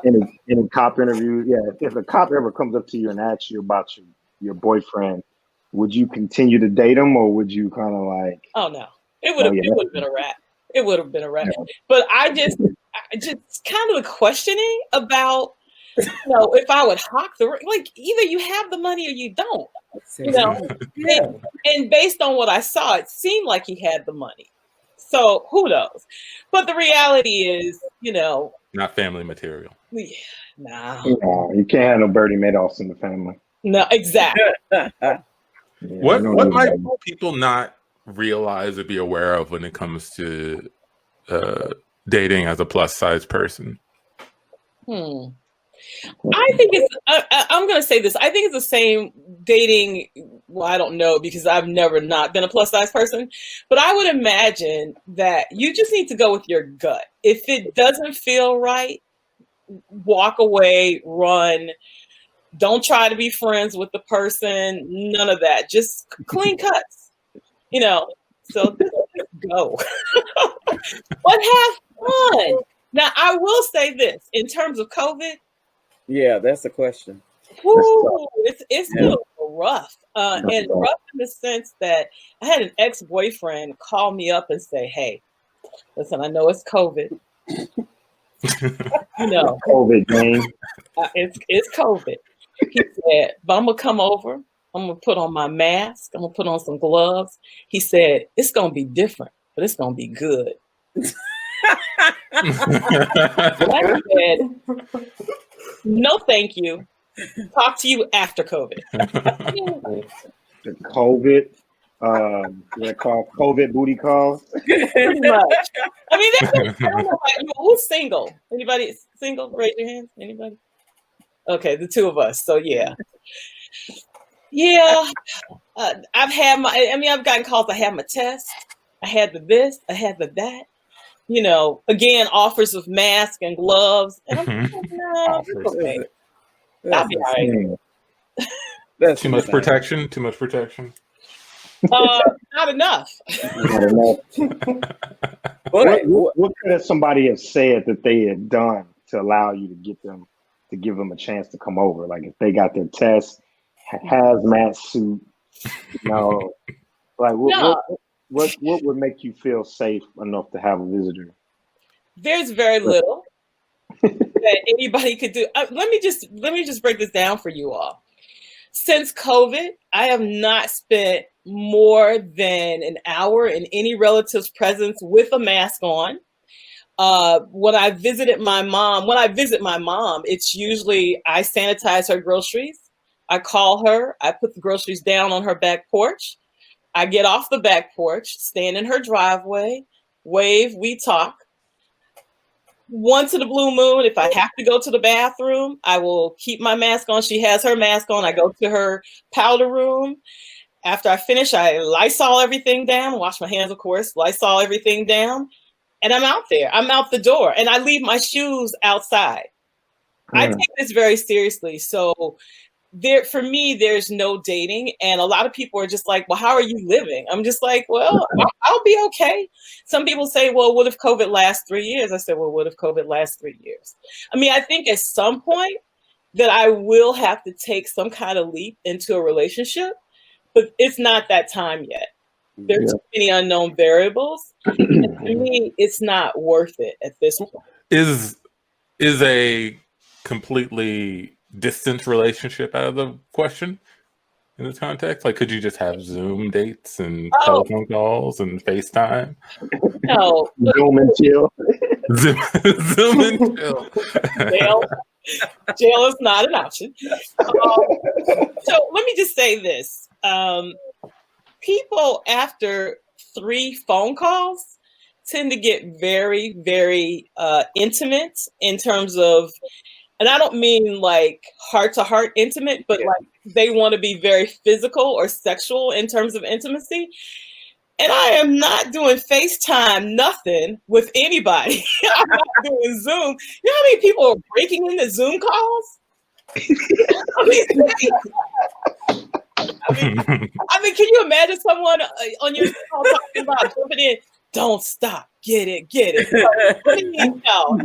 in a cop interview, if a cop ever comes up to you and asks you about your boyfriend, would you continue to date him, or would you kind of like? Oh no, it would have been a wrap. It would have been a wrap. Yeah. But I just kind of the questioning about, if I would hawk like either you have the money or you don't. Yeah. And based on what I saw, it seemed like he had the money. So who knows? But the reality is, not family material. Yeah, nah. No, you can't have no Bernie Madoffs in the family. No, exactly. What might people not realize or be aware of when it comes to dating as a plus size person? I think it's. I'm going to say this. I think it's the same dating. Well, I don't know because I've never not been a plus size person, but I would imagine that you just need to go with your gut. If it doesn't feel right, walk away, run. Don't try to be friends with the person. None of that. Just clean cuts. So just go. But have fun. Now, I will say this in terms of COVID. Yeah, that's the question. Woo, it's still rough. And rough in the sense that I had an ex-boyfriend call me up and say, "Hey, listen, I know it's COVID. COVID, man. It's COVID." He said, "But I'm gonna come over. I'm gonna put on my mask. I'm gonna put on some gloves." He said, "It's gonna be different, but it's gonna be good." I said, "No, thank you. Talk to you after COVID." The COVID, they're called COVID booty calls. Pretty much. I mean, I don't know who's single. Anybody single? Raise your hands. Anybody? Okay, the two of us. So yeah. I've gotten calls. I had my test. I had the this. I had the that. Again, offers of masks and gloves. And I'm like, no, okay. That'll be all right. That's too much protection. Too much protection. Not enough. What could somebody have said that they had done to allow you to give them a chance to come over? Like if they got their test, hazmat suit, like what would make you feel safe enough to have a visitor? There's very little that anybody could do. Let me just break this down for you all. Since COVID, I have not spent more than an hour in any relative's presence with a mask on. When I visit my mom, it's usually I sanitize her groceries. I call her. I put the groceries down on her back porch. I get off the back porch, stand in her driveway, wave, we talk. Once in a blue moon, if I have to go to the bathroom, I will keep my mask on. She has her mask on. I go to her powder room. After I finish, I Lysol everything down, wash my hands, of course, Lysol everything down, and I'm out there. I'm out the door, and I leave my shoes outside. I take this very seriously. So for me, there's no dating. And a lot of people are just like, well, how are you living? I'm just like, well, I'll be okay. Some people say, well, what if COVID lasts 3 years? I said, well, what if COVID lasts 3 years? I mean, I think at some point that I will have to take some kind of leap into a relationship, but it's not that time yet. There's too many unknown variables. And to me, it's not worth it at this point. Is a completely distant relationship out of the question in this context? Like, could you just have Zoom dates and telephone calls and FaceTime? No. Zoom and chill. Zoom and chill. Jail is not an option. So let me just say this. People after 3 phone calls tend to get very, very intimate in terms of, and I don't mean like heart-to-heart intimate, but like they want to be very physical or sexual in terms of intimacy. And I am not doing FaceTime, nothing with anybody. I'm not doing Zoom. You know how many people are breaking into Zoom calls? I mean, can you imagine someone on your call talking about jumping in? Don't stop. Get it. No.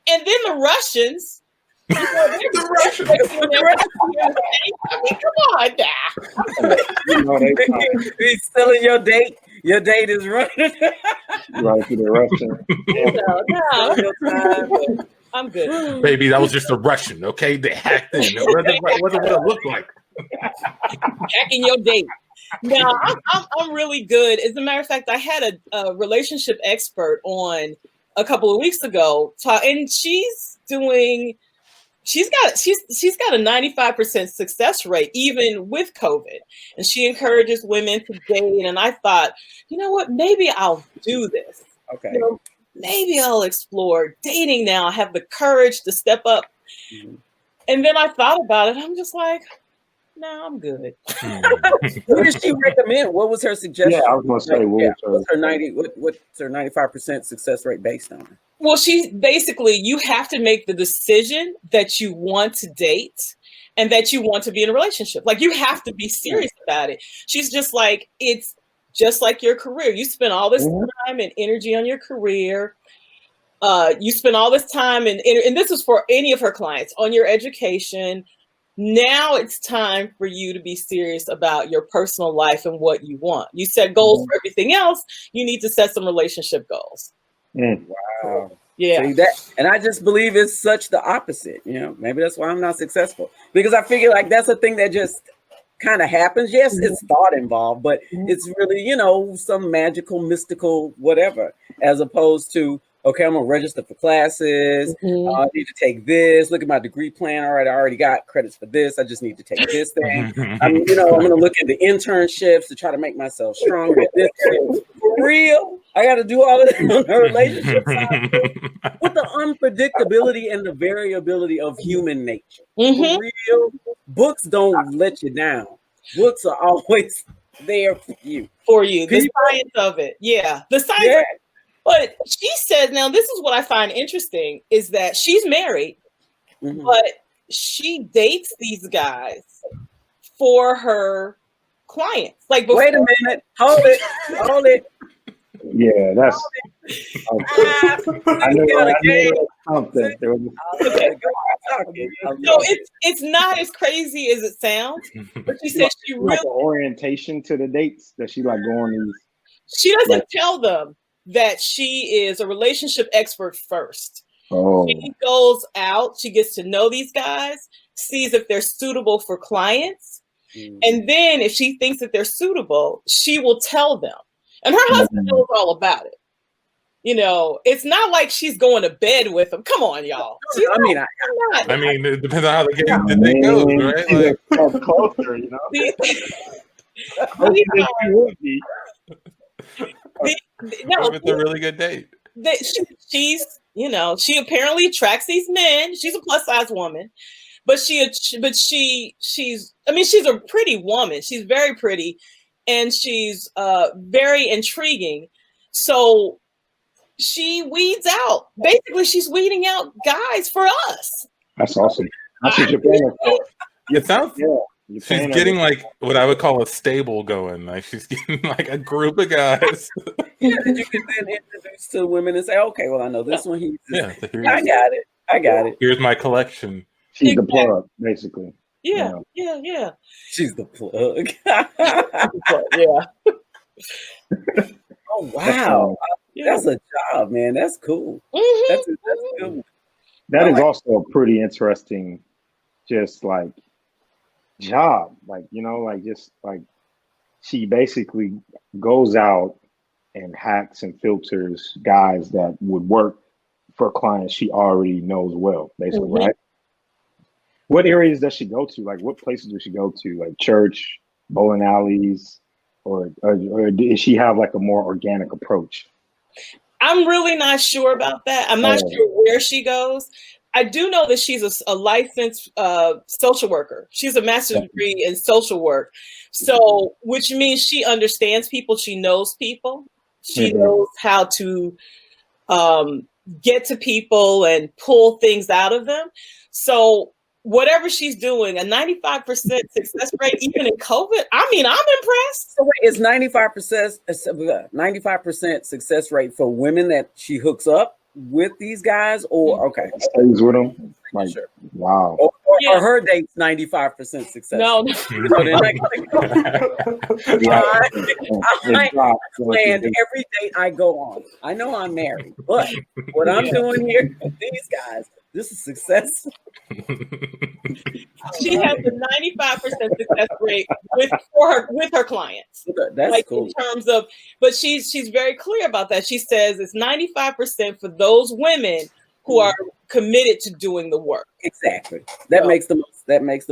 And then the Russians, you know, The Russians. I mean, come on now. You know, He's stealing your date. Your date is running. right to the Russian. No, I'm good. Baby, that was just a Russian, okay? They hacked in. It wasn't what it looked like. Hacking your date. No, I'm really good. As a matter of fact, I had a relationship expert on a couple of weeks ago, and she's got a 95% success rate even with COVID, and she encourages women to date. And I thought, you know what, maybe I'll do this. Okay. You know, maybe I'll explore dating now. I have the courage to step up. Mhm. And then I thought about it. I'm just like, no, I'm good. What did she recommend? What was her suggestion? Yeah, I was gonna say, what's her 95% success rate based on? Well, you have to make the decision that you want to date and that you want to be in a relationship. Like, you have to be serious about it. She's just like, it's just like your career. You spend all this time and energy on your career. You spend all this time and this is for any of her clients, on your education. Now it's time for you to be serious about your personal life and what you want. You set goals for everything else. You need to set some relationship goals. Wow. Yeah. See that, and I just believe it's such the opposite. You know, maybe that's why I'm not successful, because I figure like that's a thing that just kind of happens. Yes, it's thought involved, but it's really, you know, some magical, mystical, whatever, as opposed to, okay, I'm gonna register for classes. I need to take this. Look at my degree plan. All right, I already got credits for this. I just need to take this thing. I'm gonna look at the internships to try to make myself stronger at this thing. For real, I got to do all of that on the relationship side with the unpredictability and the variability of human nature. For real, books don't let you down. Books are always there for you. The science of it. Yeah, the science. Yeah. But she says, now this is what I find interesting, is that she's married, but she dates these guys for her clients. Like, wait a minute, hold it. Yeah, that's. I know something. So it's not as crazy as it sounds. But she said she really like an orientation to the dates that she like going these. She doesn't tell them that she is a relationship expert first. She goes out, she gets to know these guys, sees if they're suitable for clients, and then if she thinks that they're suitable, she will tell them. And her husband knows all about it. You know, it's not like she's going to bed with them. Come on, y'all. I mean, it depends on how the thing goes, right? Like, closer, you know. It's a really good date. She's, you know, she apparently attracts these men. She's a plus size woman, but she's a pretty woman. She's very pretty, and she's very intriguing. So she weeds out. Basically, she's weeding out guys for us. That's awesome. That's what you're paying for. It sounds. Yeah. She's getting like what I would call a stable going. Like she's getting like a group of guys. Yeah, that you can then introduce to women and say, okay, well, I know this one. I got it. Here's my collection. She's the plug, basically. Yeah. She's the plug. Yeah. Oh wow, that's a job, man. That's cool. That's good. That is also a pretty interesting, just like job. Like, you know, like just like she basically goes out and hacks and filters guys that would work for clients she already knows well, basically, right? What areas does she go to? Like, what places does she go to? Like church, bowling alleys, or does she have like a more organic approach? I'm really not sure about that. I'm not sure where she goes. I do know that she's a licensed social worker. She's a master's degree in social work. So, which means she understands people. She knows people. She knows how to get to people and pull things out of them. So whatever she's doing, a 95% success rate, even in COVID, I mean, I'm impressed. So wait, it's 95% success rate for women that she hooks up? with these guys, or okay, stays with them. Like, sure. Wow. Or her date's 95% success. No. So then I planned every date I go on. I know I'm married, but what I'm doing here with these guys, this is success. She has a 95% success rate with her clients. That's like cool. In terms of, but she's very clear about that. She says it's 95% for those women who are committed to doing the work. Exactly. That makes the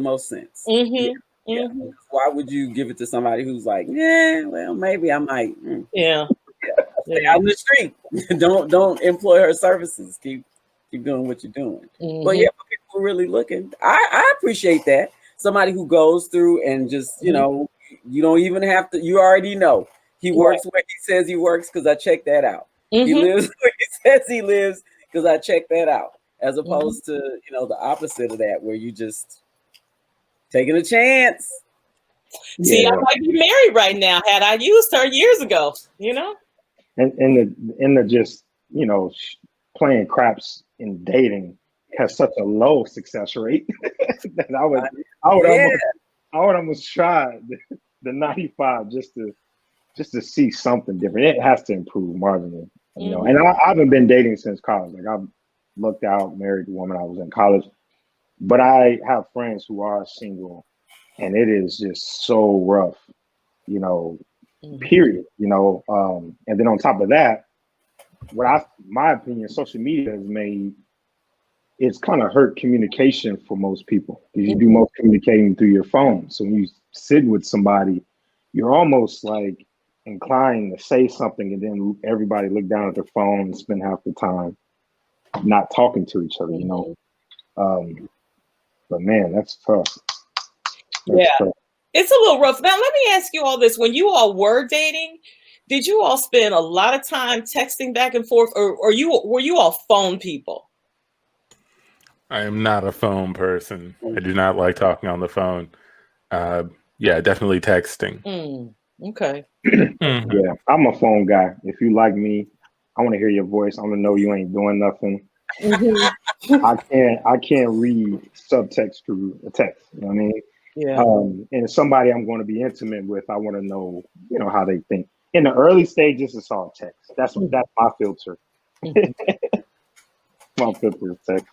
most sense. Mm-hmm. Yeah. Mm-hmm. Why would you give it to somebody who's like, yeah, well, maybe I might. Yeah. Stay out in the street. don't employ her services. Keep doing what you're doing. Mm-hmm. But yeah, people really looking. I appreciate that. Somebody who goes through and just, you know, you don't even have to, you already know. He works where he says he works because I checked that out. He lives where he says he lives because I checked that out. As opposed to, you know, the opposite of that, where you just taking a chance. See, I might be married right now had I used her years ago, you know? And the just, you know, playing craps in dating has such a low success rate that I would almost try the 95 just to see something different. It has to improve marginally, you know. And I haven't been dating since college. Like, I've looked out, married a woman I was in college, but I have friends who are single, and it is just so rough, you know. Period, you know. And then on top of that, my opinion, social media has made it's kind of hurt communication for most people, because you do most communicating through your phone. So when you sit with somebody, you're almost like inclined to say something, and then everybody look down at their phone and spend half the time not talking to each other, you know. But man, that's tough. Tough. It's a little rough. Now, let me ask you all this. When you all were dating, did you all spend a lot of time texting back and forth, or were you all phone people? I am not a phone person. I do not like talking on the phone. Yeah, definitely texting. Okay. Yeah, I'm a phone guy. If you like me, I want to hear your voice. I want to know you ain't doing nothing. I can't read subtext through a text. You know what I mean? Yeah. And somebody I'm going to be intimate with, I want to know, you know, how they think. In the early stages, it's all text. That's my filter. My filter is text.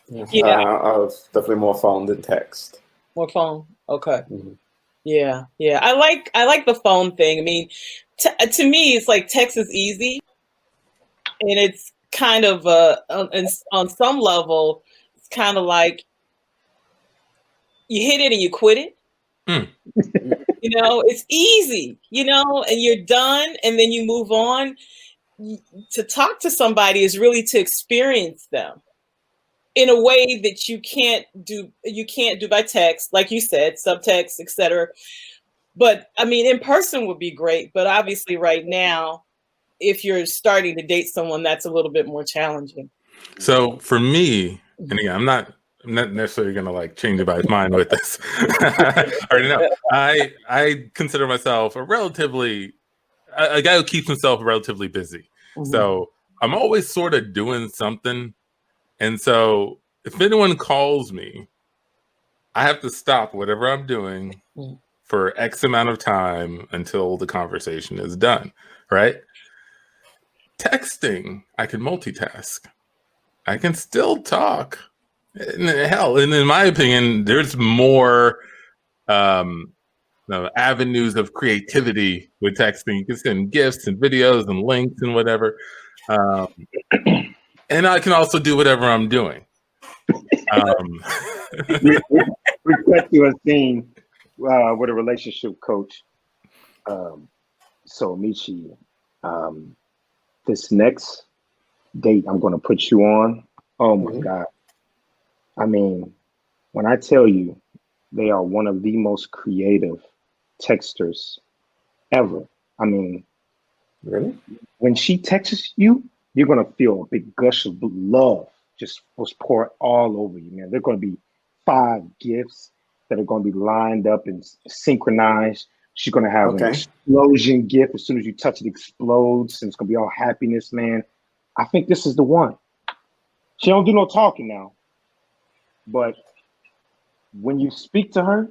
Yeah. I was definitely more phone than text. More phone. Okay. Yeah. I like the phone thing. I mean, to me, it's like text is easy, and it's kind of on some level, it's kind of like you hit it and you quit it. You know, it's easy, you know, and you're done, and then you move on. To talk to somebody is really to experience them in a way that you can't do by text, like you said, subtext, etc. But I mean, in person would be great. But obviously right now, if you're starting to date someone, that's a little bit more challenging. So for me, and again, I'm not necessarily going to like change anybody's mind with this. I already know. I consider myself a guy who keeps himself relatively busy. So I'm always sort of doing something. And so if anyone calls me, I have to stop whatever I'm doing for X amount of time until the conversation is done, right? Texting, I can multitask. I can still talk. Hell, and in my opinion, there's more avenues of creativity with texting. You can send GIFs and videos and links and whatever. And I can also do whatever I'm doing. We cut to a scene with a relationship coach. So Michi, this next date I'm going to put you on. Oh my God. I mean, when I tell you they are one of the most creative texters ever. I mean, really? When she texts you, you're going to feel a big gush of love just was poured all over you, man. There are going to be 5 gifts that are going to be lined up and synchronized. She's going to have an explosion gift. As soon as you touch it, explodes, and it's going to be all happiness, man. I think this is the one. She don't do no talking now, but when you speak to her,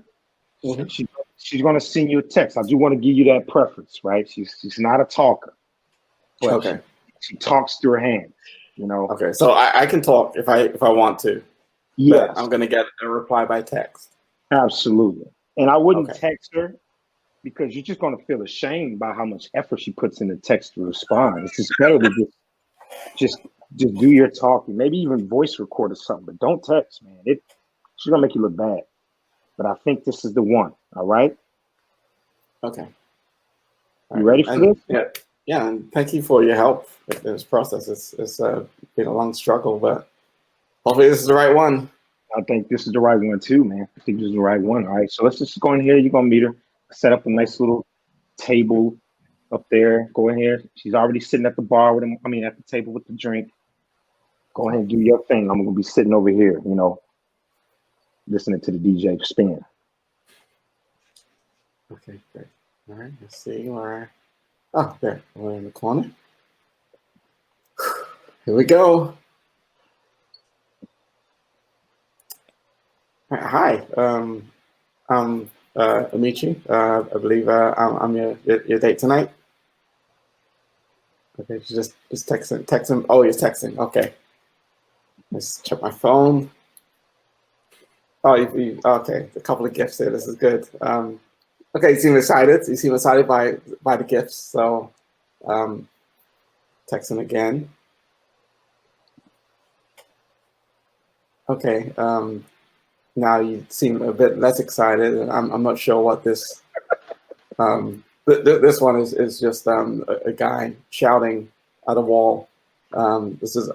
she's going to send you a text. I do want to give you that preference, right? She's not a talker, but she talks through her hands, you know. Okay, so I can talk if I want to. Yes, but I'm going to get a reply by text. Absolutely, and I wouldn't text her because you're just going to feel ashamed by how much effort she puts in the text to respond. It's just better to just do your talking, maybe even voice record or something, but don't text, man. She's gonna make you look bad. But I think this is the one. All right. Okay. You ready for this? Yeah, and thank you for your help in this process. It's been a long struggle, but hopefully this is the right one. I think this is the right one too, man. I think this is the right one. All right, so let's just go in here. You're gonna meet her. Set up a nice little table up there. Go in here. She's already sitting at the bar with him. I mean, at the table with the drink. Go ahead and do your thing. I'm gonna be sitting over here, you know, listening to the DJ spin. Okay, great. All right, let's see where. Oh, there. We're in the corner. Here we go. Hi, I'm Amici. I believe I'm your date tonight. Okay, just texting. Oh, you're texting. Okay. Let's check my phone. Oh, okay. A couple of gifts here. This is good. Okay, you seem excited. You seem excited by the gifts. So, texting again. Okay. Now you seem a bit less excited, and I'm not sure what this. This one is just a guy shouting at a wall. This is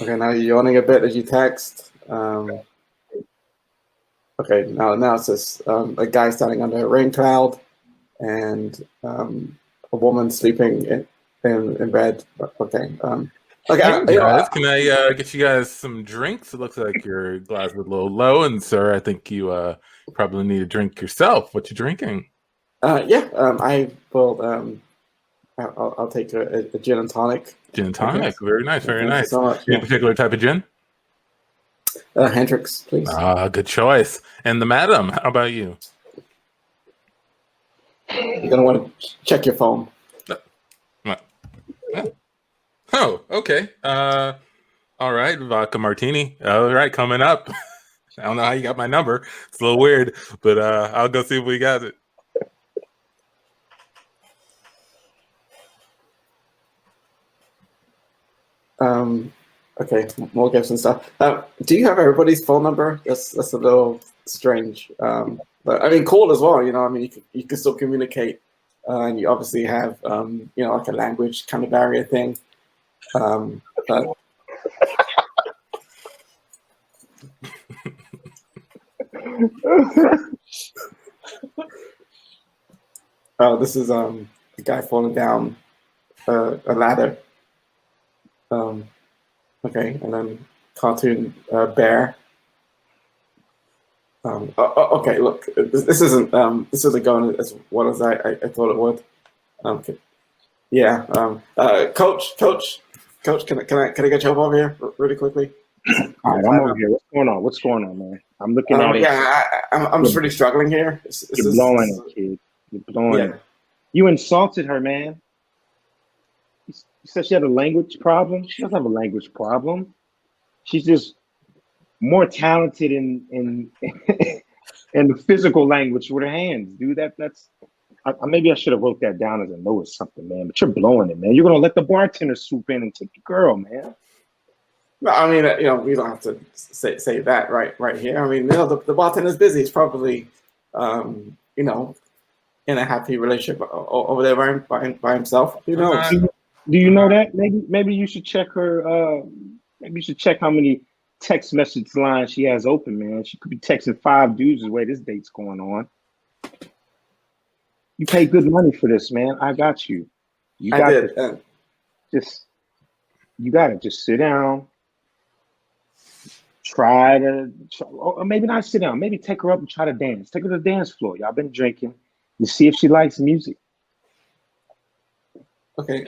okay. Now you're yawning a bit as you text. Okay, now it's just a guy standing under a rain cloud, and a woman sleeping in bed. Okay. Okay, hey guys, can I get you guys some drinks? It looks like your glass is a little low, and sir, I think you probably need a drink yourself. What you drinking? Yeah, I will. I'll take a gin and tonic. Gin and tonic, very nice, very Thank you nice. so much. Any particular type of gin? Hendrix, please. Good choice. And the madam, how about you? You're gonna want to check your phone. Oh, okay. All right, vodka martini. All right, coming up. I don't know how you got my number. It's a little weird, but I'll go see if we got it. Okay, more gifts and stuff. Do you have everybody's phone number? That's a little strange. But I mean, cool as well. You know, I mean, you can still communicate, and you obviously have you know, like a language kind of barrier thing. But oh, this is a guy falling down a ladder. Okay, and then cartoon bear. Okay, look, this isn't going as well as I thought it would. Okay. Yeah, coach, can I get you over here really quickly? All right, I'm over here. What's going on, man? I'm looking at it. Yeah, I'm just really struggling here. You're blowing it, kid. You're blowing it. You insulted her, man. You said she had a language problem. She doesn't have a language problem. She's just more talented in in the physical language with her hands, dude. Maybe I should have wrote that down as a note or something, man. But you're blowing it, man. You're gonna let the bartender swoop in and take the girl, man. No, I mean, you know, we don't have to say that right here. I mean, you know, the bartender's busy. He's probably, you know, in a happy relationship over there by himself. You know. Do you know that? Maybe you should check her. Maybe you should check how many text message lines she has open, man. She could be texting 5 dudes the way this date's going on. You pay good money for this, man. I got you. You got it. You got to just sit down. Or maybe not sit down. Maybe take her up and try to dance. Take her to the dance floor. Y'all been drinking. You see if she likes music. Okay.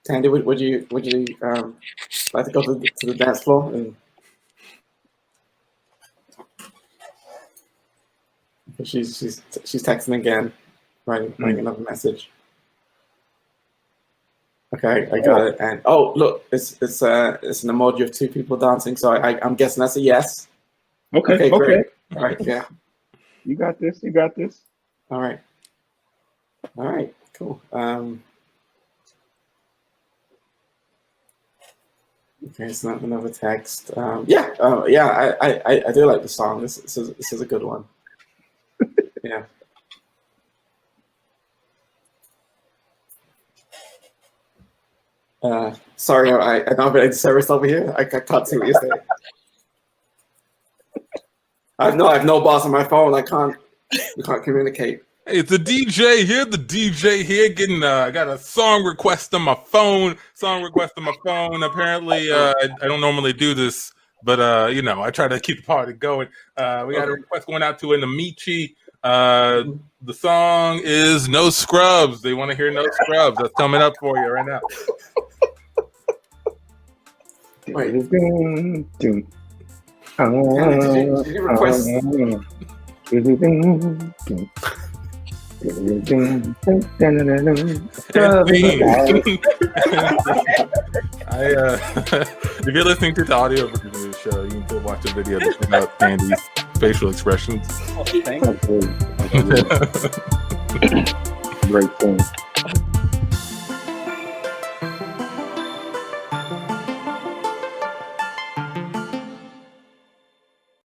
Tandy, would you like to go to the dance floor? And she's texting again, writing another message. Okay, I got it. And oh, look, it's an emoji of two people dancing. So I'm guessing that's a yes. Okay. Great. All right, yeah. You got this. You got this. All right. Cool. Okay, it's not another text. Yeah. I do like the song. This is a good one. Yeah. Sorry, I don't have any service over here. I can't see what you're saying. I have no boss on my phone. We can't communicate. Hey, it's the DJ here. The DJ here getting I got a song request on my phone. Apparently, I don't normally do this, but I try to keep the party going. We got a request going out to Inamichi. The song is No Scrubs. They want to hear No Scrubs. That's coming up for you right now. Wait. Did you request? If you're listening to the audio version of the show, you can still watch the video to check out Andy's facial expressions. Thank you. Great thing.